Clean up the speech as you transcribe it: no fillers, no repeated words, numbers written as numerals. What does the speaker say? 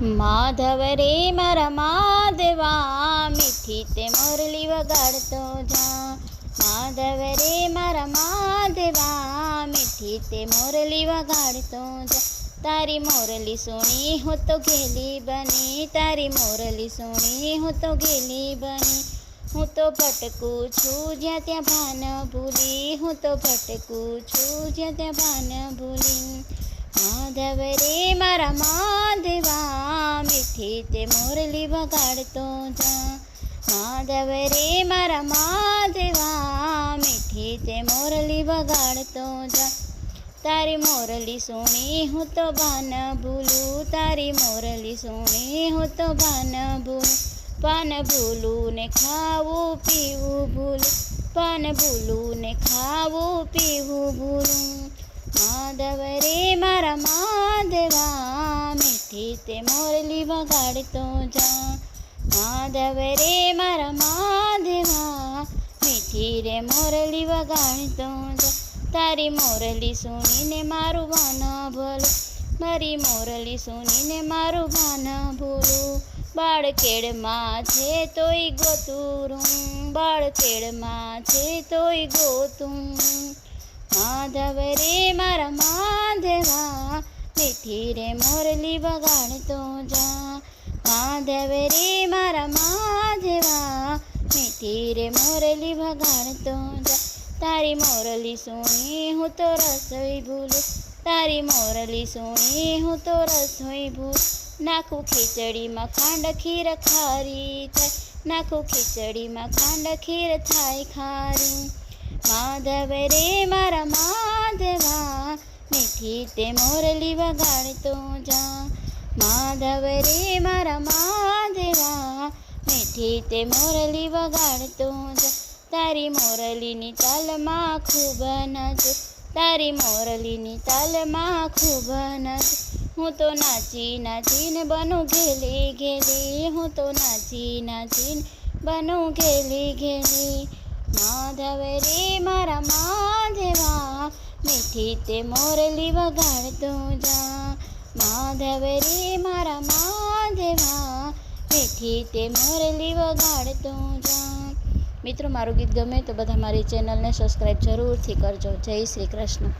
માધવ રે મારા માધવા, મીઠી તે મોરલી વગાડતો જા. માધવ રે મારા માધવા, મીઠી તે મોરલી વગાડતો જા. તારી મોરલી સુણી હું તો ઘેલી બની, તારી મોરલી સુણી હું તો ઘેલી બની. હું તો ભટકું છું જ્યાં ત્યાં ભાન ભૂલી, હું તો ભટકું છું જ્યાં ત્યાં ભાન ભૂલી. માધવ રે મારા માધવા, મીઠી તે મોરલી વગાડતો જા. માધવ રે મારા માધવા, મીઠી તે મોરલી વગાડતો જા. તારી મોરલી સુણી હું તો ભાન ભૂલું, તારી મોરલી સુણી હું તો ભાન ભૂલું. પાન ભૂલું ને ખાવું પીવું ભૂલું, પાન ભૂલું ને ખાવું પીવું ભૂલું. માધવ રે મારા માધવા, મીઠી તે મોરલી વગાડતો જા. માધવ રે મારા માધવા, મીઠી રે મોરલી વગાડતો જા. તારી મોરલી સુણીને મારું ભાન ભૂલું, મારી મોરલી સુણીને મારું ભાન ભૂલું. બાળ કેળમાં છે તોય ગોતું, બાળ કેળમાં છે તોય ગોતું. માધવ રે મારા માધવા, મીઠી રે મોરલી વગાડતો જા. માધવ રે મારા માધવા, મીઠી રે મોરલી વગાડતો જા. તારી મોરલી સુણી હું તો રસોઈ ભૂલું, તારી મોરલી સુણી હું તો રસોઈ ભૂલું. નાખું ખીચડીમાં ખાંડ ખીર ખારી થાય, નાખું ખીચડીમાં ખાંડ ખીર થાય ખારી. માધવ રે મારા માધવા, મીઠી તે મોરલી વગાડતો જા. માધવ રે મારા માધવા, મીઠી તે મોરલી વગાડતો જા. તારી મોરલીની તાલમાં ખૂબ નાચું, તારી મોરલીની તાલમાં ખૂબ નાચું. હું તો નાચી નાચીને બનું ઘેલી ઘેલી, હું તો નાચી નાચીને બનું ઘેલી ઘેલી. માધવ રે મારા માધવા, મીઠી તે મોરલી વગાડતો જા. માધવ રે મારા માધવા, મીઠી તે મોરલી વગાડતો જા. મિત્રો, મારું ગીત ગમે તો બધા મારી ચેનલને સબસ્ક્રાઈબ જરૂરથી કરજો. જય શ્રી કૃષ્ણ.